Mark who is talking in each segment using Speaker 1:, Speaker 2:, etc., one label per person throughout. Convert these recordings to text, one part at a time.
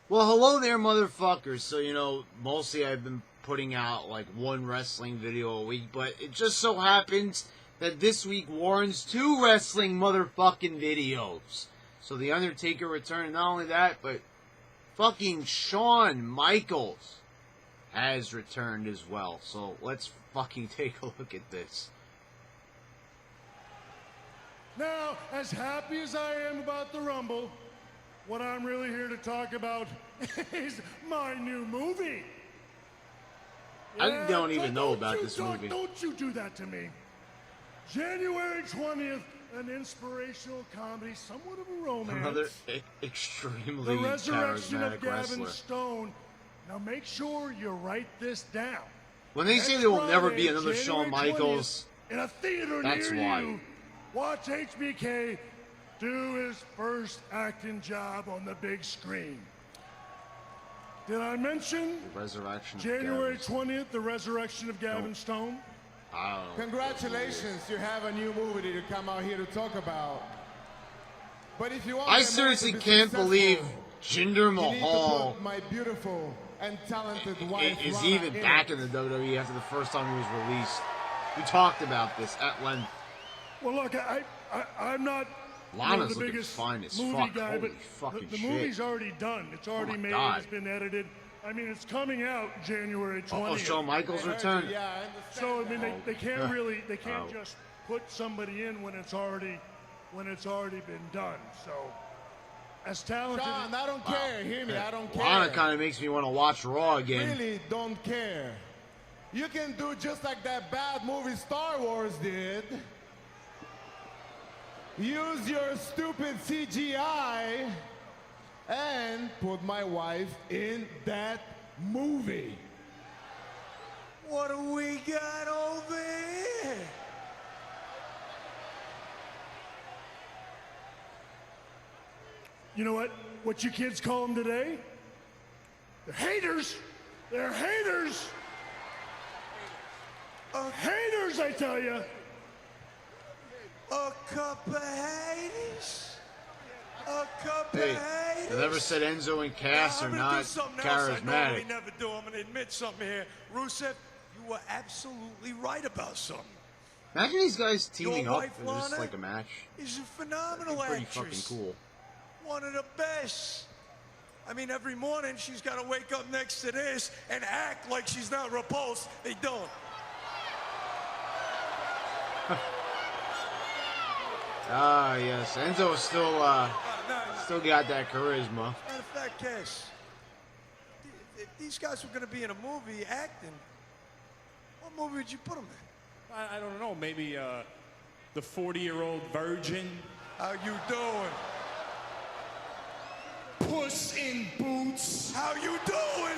Speaker 1: Well, hello there, motherfuckers. So, mostly I've been putting out like one wrestling video a week, but it just so happens that this week warrants two wrestling motherfucking videos. So, The Undertaker returned. Not only that, but fucking Shawn Michaels has returned as well. So, let's fucking take a look at this.
Speaker 2: Now, as happy as I am about the Rumble, what I'm really here to talk about is my new movie.
Speaker 1: I don't even know about this movie.
Speaker 2: Don't you do that to me. January 20th, an inspirational comedy, somewhat of a romance.
Speaker 1: Another extremely
Speaker 2: The resurrection of
Speaker 1: charismatic
Speaker 2: Gavin
Speaker 1: wrestler.
Speaker 2: Stone. Now make sure you write this down.
Speaker 1: When they say there will never be another Shawn Michaels,
Speaker 2: in a theater
Speaker 1: that's
Speaker 2: near
Speaker 1: why.
Speaker 2: you, watch HBK do his first acting job on the big screen. Did I mention
Speaker 1: The resurrection
Speaker 2: January
Speaker 1: of Gavin.
Speaker 2: 20th, the resurrection of Gavin Stone?
Speaker 1: I don't know.
Speaker 3: Congratulations, you have a new movie to come out here to talk about. But if you want
Speaker 1: I
Speaker 3: that movie
Speaker 1: seriously
Speaker 3: to be
Speaker 1: can't believe
Speaker 3: successful,
Speaker 1: Jinder
Speaker 3: you need to
Speaker 1: Mahal
Speaker 3: put my beautiful and talented wife
Speaker 1: is
Speaker 3: Lana
Speaker 1: even
Speaker 3: in
Speaker 1: back
Speaker 3: it.
Speaker 1: in the WWE after the first time he was released. We talked about this at length.
Speaker 2: Well, look, I'm not
Speaker 1: Lana's
Speaker 2: the
Speaker 1: looking
Speaker 2: biggest
Speaker 1: fine as
Speaker 2: movie
Speaker 1: fuck.
Speaker 2: guy,
Speaker 1: Holy
Speaker 2: but
Speaker 1: fucking
Speaker 2: the
Speaker 1: shit.
Speaker 2: movie's already done. It's already
Speaker 1: my
Speaker 2: made.
Speaker 1: God.
Speaker 2: It's been edited. I mean, it's coming out January 20th.
Speaker 1: Oh, Shawn Michaels
Speaker 3: I heard
Speaker 1: returned.
Speaker 3: you, yeah, I
Speaker 2: So I
Speaker 3: understand
Speaker 2: mean,
Speaker 3: that.
Speaker 2: they can't really, they can't
Speaker 1: Oh.
Speaker 2: just put somebody in when it's already been done. So, as talented,
Speaker 3: Shawn, I don't care. Hear me, I don't care.
Speaker 1: Lana kind of makes me want to watch Raw again.
Speaker 3: Really don't care. You can do just like that bad movie Star Wars did. Use your stupid CGI and put my wife in that movie.
Speaker 4: What do we got over here?
Speaker 2: you know what you kids call them today? They're haters. They're haters. Haters, I tell you.
Speaker 4: A couple of haters. A couple
Speaker 1: Hey,
Speaker 4: of haters.
Speaker 1: I never said Enzo and Cass
Speaker 4: Now,
Speaker 1: are
Speaker 4: I'm gonna do
Speaker 1: not
Speaker 4: something else I normally
Speaker 1: charismatic.
Speaker 4: never do. I'm gonna admit something here. Rusev, you were absolutely right about something.
Speaker 1: Imagine these guys teaming
Speaker 4: Your
Speaker 1: up
Speaker 4: wife,
Speaker 1: for just
Speaker 4: Lana,
Speaker 1: like a match.
Speaker 4: Is a phenomenal
Speaker 1: Pretty
Speaker 4: actress.
Speaker 1: fucking cool.
Speaker 4: One of the best. I mean, every morning she's got to wake up next to this and act like she's not repulsed. They don't.
Speaker 1: Ah, yes. Enzo is still
Speaker 4: No,
Speaker 1: still got that charisma.
Speaker 4: matter of fact, Cass, if these guys were going to be in a movie acting, what movie would you put them in?
Speaker 5: I don't know, maybe the 40-year-old virgin.
Speaker 4: How you doing?
Speaker 5: Puss in Boots.
Speaker 4: How you doing?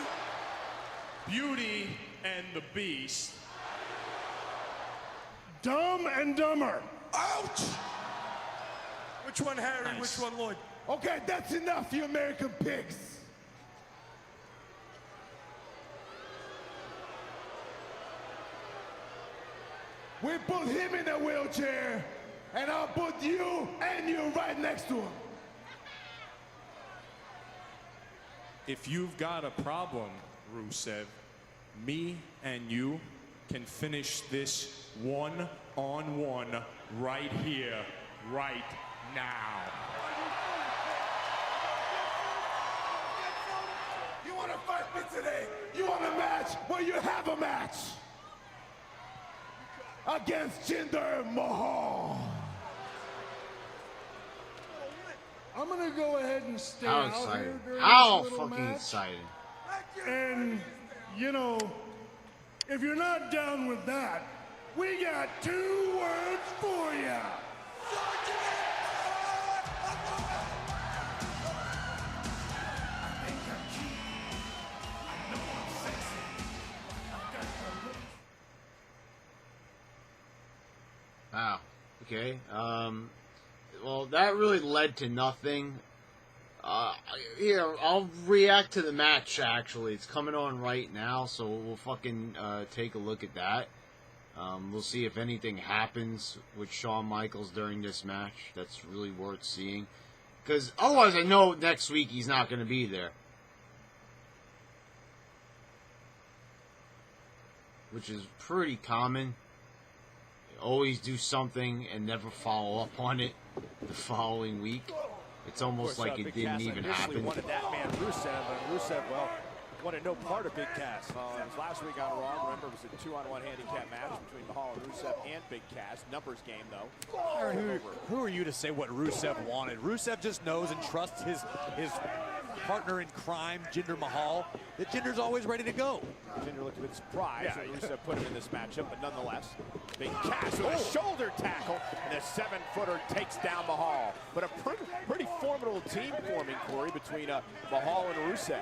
Speaker 5: Beauty and the Beast.
Speaker 2: Dumb and Dumber.
Speaker 4: Ouch! Which one, Harry?
Speaker 5: Nice.
Speaker 4: Which one, Lloyd?
Speaker 3: Okay, that's enough, you American pigs. We put him in a wheelchair, and I'll put you and you right next to him.
Speaker 5: If you've got a problem, Rusev, me and you can finish this one-on-one right here, right now.
Speaker 3: You want to fight me today? You want a match? Well, you have a match against Jinder Mahal.
Speaker 2: I'm gonna go ahead and stay
Speaker 1: How
Speaker 2: out
Speaker 1: exciting.
Speaker 2: here during
Speaker 1: How
Speaker 2: this little
Speaker 1: fucking
Speaker 2: match.
Speaker 1: exciting.
Speaker 2: And, if you're not down with that, we got 2 words for you.
Speaker 1: Wow. Okay. Well, that really led to nothing. Here, I'll react to the match, actually. It's coming on right now, so we'll fucking take a look at that. We'll see if anything happens with Shawn Michaels during this match. That's really worth seeing. Because otherwise, I know next week he's not going to be there. which is pretty common. They always do something and never follow up on it the following week. It's almost like it didn't even happen.
Speaker 6: Wanted that man Rusev, and Rusev, well, wanted no part of Big Cass. Last week on Raw, remember, it was a 2-on-1 handicap match between Mahal and Rusev and Big Cass. Numbers game, though.
Speaker 7: Who are you to say what Rusev wanted? Rusev just knows and trusts his partner in crime, Jinder Mahal, that Jinder's always ready to go.
Speaker 6: Jinder looked a bit surprised when Rusev put him in this matchup, but nonetheless, Big Cass with a shoulder tackle, and the 7-footer takes down Mahal. But a pretty formidable team forming, Corey, between Mahal and Rusev.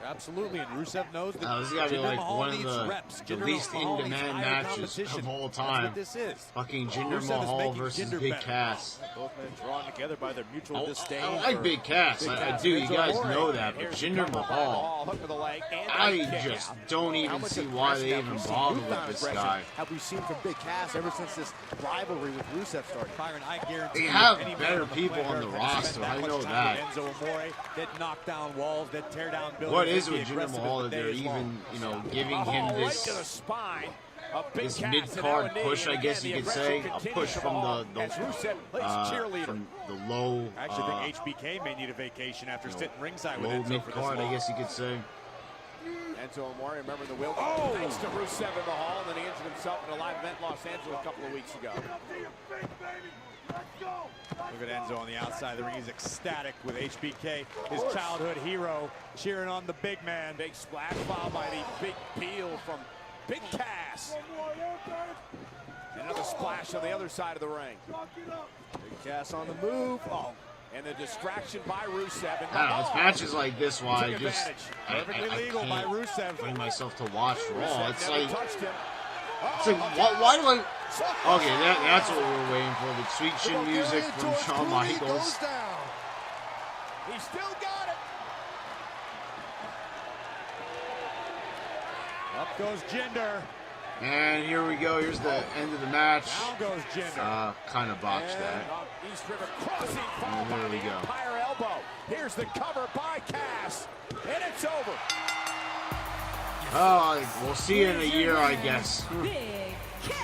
Speaker 7: Absolutely, and Rusev knows that
Speaker 1: This got to be
Speaker 7: Jinder
Speaker 1: like
Speaker 7: Mahal
Speaker 1: one of
Speaker 7: needs
Speaker 1: the
Speaker 7: reps.
Speaker 1: least in-demand matches of all time.
Speaker 7: That's what this is.
Speaker 1: Fucking Jinder
Speaker 7: Rusev is
Speaker 1: Mahal
Speaker 7: making
Speaker 1: versus
Speaker 7: Jinder
Speaker 1: Big
Speaker 7: better.
Speaker 1: Cass.
Speaker 6: Both men drawn together by their mutual disdain.
Speaker 1: I like Big Cass. I do. You guys know that. But Jinder Mahal,
Speaker 6: hook of the leg, and
Speaker 1: I
Speaker 6: kick
Speaker 1: just
Speaker 6: out.
Speaker 1: don't even see why they even bother with this guy.
Speaker 8: Have we seen from Big Cass ever since this rivalry with Rusev started?
Speaker 7: Byron, I guarantee
Speaker 1: They
Speaker 7: you,
Speaker 1: have
Speaker 7: any man
Speaker 1: better
Speaker 7: on the
Speaker 1: people
Speaker 7: planet
Speaker 1: on the
Speaker 7: Earth has
Speaker 1: roster.
Speaker 7: spent
Speaker 1: I
Speaker 7: much
Speaker 1: know
Speaker 7: time
Speaker 1: that.
Speaker 7: with Enzo Amore, that knock down walls, that tear down buildings.
Speaker 1: What is
Speaker 7: that
Speaker 1: it
Speaker 7: be
Speaker 1: with Jinder
Speaker 7: aggressive
Speaker 1: Mahal
Speaker 7: as
Speaker 1: that
Speaker 7: the
Speaker 1: they're
Speaker 7: day is long.
Speaker 1: even, giving
Speaker 6: Mahal
Speaker 1: him
Speaker 6: right to the
Speaker 1: this
Speaker 6: spine of Big Cass,
Speaker 1: mid-card
Speaker 6: and now a
Speaker 1: push,
Speaker 6: knee,
Speaker 1: I
Speaker 6: and
Speaker 1: guess
Speaker 6: again,
Speaker 1: you could
Speaker 6: the
Speaker 1: say,
Speaker 6: aggression
Speaker 1: a
Speaker 6: continues
Speaker 1: push
Speaker 6: for
Speaker 1: from
Speaker 6: Mahal
Speaker 1: the
Speaker 6: as Rusev plays cheerleader.
Speaker 1: from the low,
Speaker 7: I actually think HBK may need a vacation after sitting ringside with
Speaker 1: low
Speaker 7: Enzo for this
Speaker 1: mid-card, I
Speaker 7: long.
Speaker 1: guess you could say.
Speaker 6: Enzo Amore, remember the wheel? Thanks to Rusev in the hall, and then he injured himself in a live event in Los Angeles a couple of weeks ago.
Speaker 7: Look at Enzo on the outside of the ring. He's ecstatic with HBK, his childhood hero, cheering on the big man.
Speaker 6: Big splash followed by the big peel from Big Cass. Another splash on the other side of the ring. Big Cass on the move. Oh, and the distraction by Rusev. And
Speaker 1: I don't know, it's matches like this why I
Speaker 6: took
Speaker 1: just
Speaker 6: advantage.
Speaker 7: Perfectly legal by
Speaker 1: can't
Speaker 7: Rusev.
Speaker 1: bring myself to watch Raw.
Speaker 6: Rusev
Speaker 1: It's
Speaker 6: never
Speaker 1: like,
Speaker 6: touched him.
Speaker 1: why do I... Okay, that's what we were waiting for, with sweet chin music from Shawn Michaels.
Speaker 6: He still got it.
Speaker 7: Up goes Jinder.
Speaker 1: And here we go, here's the end of the match.
Speaker 7: Down goes Jinder.
Speaker 1: Kind of botched that.
Speaker 6: East River crossing, followed
Speaker 1: There
Speaker 6: by
Speaker 1: we
Speaker 6: the
Speaker 1: go.
Speaker 6: Empire elbow. Here's the cover by Cass, and it's over.
Speaker 1: Oh, we'll see you in a year, I guess.
Speaker 9: Big Cass.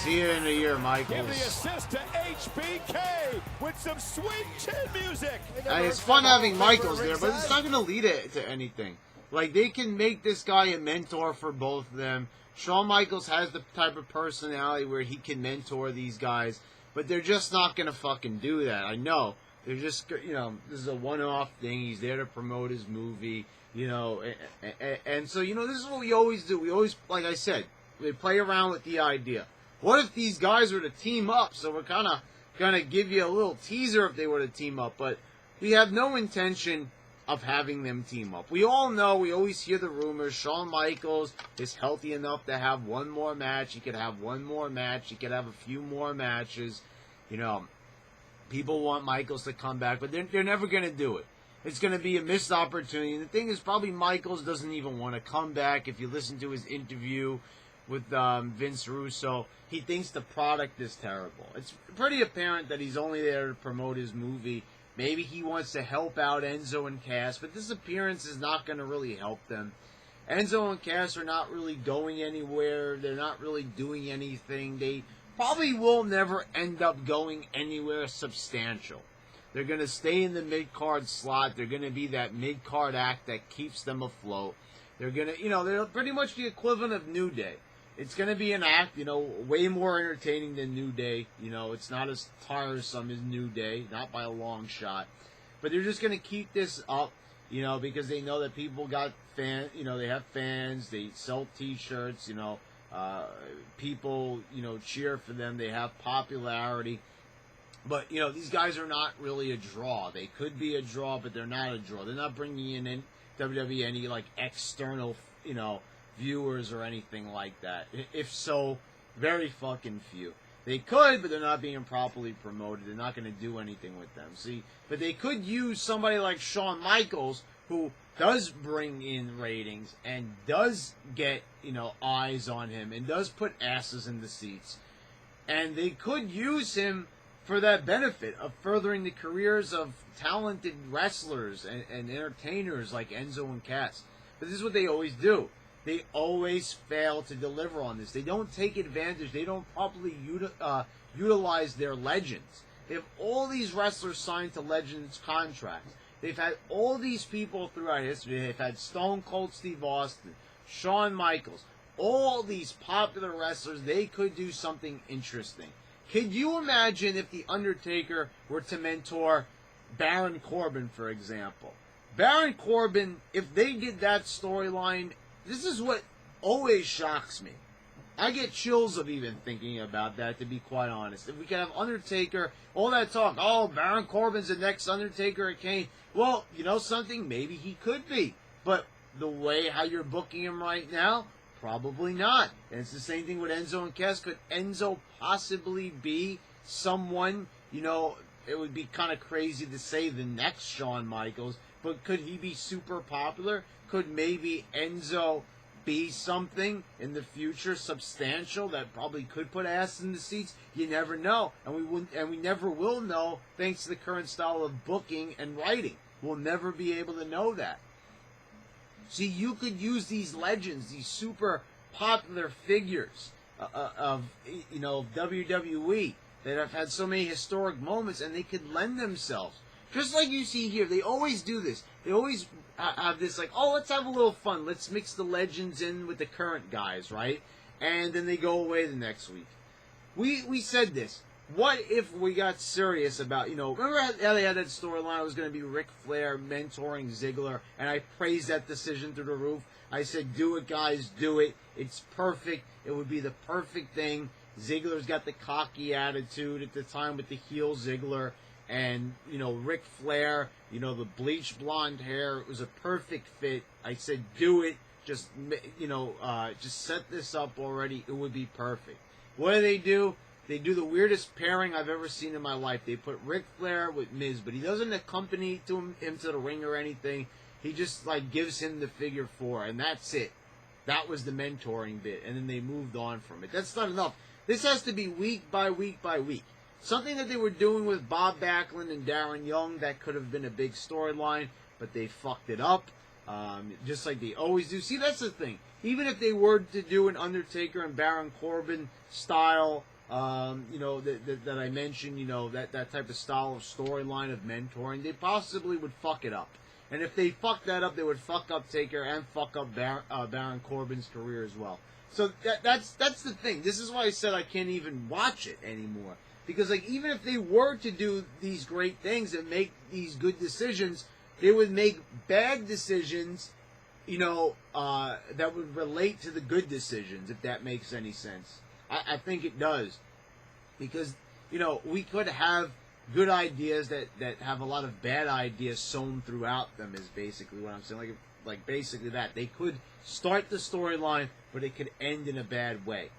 Speaker 1: See you in a year,
Speaker 6: Give the
Speaker 1: Michaels.
Speaker 6: assist to HBK with some sweet chin music.
Speaker 1: It's fun having Michaels there, but it's not going to lead it to anything. Like, they can make this guy a mentor for both of them. Shawn Michaels has the type of personality where he can mentor these guys, but they're just not going to fucking do that. I know. They're just, this is a one-off thing. He's there to promote his movie, and so, this is what we always do. We always, like I said, we play around with the idea. What if these guys were to team up? So we're kind of going to give you a little teaser if they were to team up, but we have no intention of having them team up. We all know, we always hear the rumors, Shawn Michaels is healthy enough to have one more match. He could have one more match. He could have a few more matches. People want Michaels to come back, but they're never going to do it. It's going to be a missed opportunity. And the thing is, probably Michaels doesn't even want to come back. If you listen to his interview with Vince Russo, he thinks the product is terrible. It's pretty apparent that he's only there to promote his movie. Maybe he wants to help out Enzo and Cass, but this appearance is not going to really help them. Enzo and Cass are not really going anywhere. They're not really doing anything. They probably will never end up going anywhere substantial. They're going to stay in the mid-card slot. They're going to be that mid-card act that keeps them afloat. They're going to, they're pretty much the equivalent of New Day. It's going to be an act, way more entertaining than New Day. It's not as tiresome as New Day, not by a long shot. But they're just going to keep this up, because they know that people got fans, they have fans, they sell T-shirts, people, cheer for them, they have popularity. But, these guys are not really a draw. They could be a draw, but they're not a draw. They're not bringing in WWE any, external, viewers or anything like that. If so, very fucking few. They could, but they're not being properly promoted. They're not going to do anything with them. See, but they could use somebody like Shawn Michaels, who does bring in ratings and does get, eyes on him and does put asses in the seats. And they could use him for that benefit of furthering the careers of talented wrestlers and entertainers like Enzo and Cass. But this is what they always do. they always fail to deliver on this. They don't take advantage. They don't properly utilize their legends. They have all these wrestlers signed to legends contracts. They've had all these people throughout history. They've had Stone Cold Steve Austin, Shawn Michaels, all these popular wrestlers. They could do something interesting. Could you imagine if The Undertaker were to mentor Baron Corbin, for example? Baron Corbin, if they did that storyline, this is what always shocks me. I get chills of even thinking about that, to be quite honest. If we could have Undertaker, all that talk, oh, Baron Corbin's the next Undertaker at Kane. Well, you know something? Maybe he could be. But the way how you're booking him right now, probably not. And it's the same thing with Enzo and Cass. Could Enzo possibly be someone, you know, it would be kind of crazy to say the next Shawn Michaels, but could he be super popular? Could maybe Enzo be something in the future substantial that probably could put ass in the seats? You never know, and we never will know, thanks to the current style of booking and writing. We'll never be able to know that. See, you could use these legends, these super popular figures of WWE that have had so many historic moments, and they could lend themselves. Just like you see here, they always do this. They always have this, like, oh, let's have a little fun. Let's mix the legends in with the current guys, right? And then they go away the next week. We said this. What if we got serious about, remember how they had that storyline? It was going to be Ric Flair mentoring Ziggler, and I praised that decision through the roof. I said, do it, guys, do it. It's perfect. It would be the perfect thing. Ziggler's got the cocky attitude at the time with the heel Ziggler. And, Ric Flair, the bleached blonde hair, it was a perfect fit. I said, do it. Just set this up already. It would be perfect. What do? They do the weirdest pairing I've ever seen in my life. They put Ric Flair with Miz, but he doesn't accompany him to the ring or anything. He just, gives him the figure 4, and that's it. That was the mentoring bit, and then they moved on from it. That's not enough. This has to be week by week by week. Something that they were doing with Bob Backlund and Darren Young, that could have been a big storyline, but they fucked it up, just like they always do. See, that's the thing. Even if they were to do an Undertaker and Baron Corbin style, that I mentioned, that type of style of storyline of mentoring, they possibly would fuck it up. And if they fuck that up, they would fuck up Taker and fuck up Baron Corbin's career as well. So that's the thing. This is why I said I can't even watch it anymore. Because, even if they were to do these great things and make these good decisions, they would make bad decisions, that would relate to the good decisions, if that makes any sense. I think it does. Because, we could have good ideas that have a lot of bad ideas sewn throughout them, is basically what I'm saying. Like basically that. They could start the storyline, but it could end in a bad way.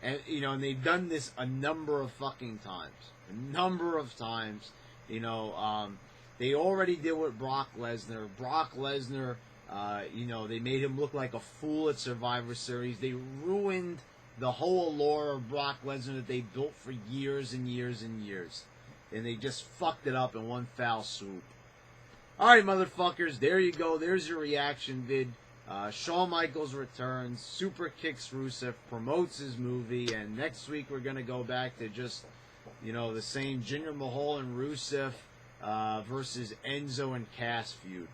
Speaker 1: And, and they've done this a number of fucking times. A number of times. They already did with Brock Lesnar. Brock Lesnar, they made him look like a fool at Survivor Series. They ruined the whole allure of Brock Lesnar that they built for years and years and years. And they just fucked it up in one foul swoop. Alright, motherfuckers, there you go. There's your reaction vid. Shawn Michaels returns, super kicks Rusev, promotes his movie, and next week we're going to go back to just, the same Jinder Mahal and Rusev versus Enzo and Cass feud.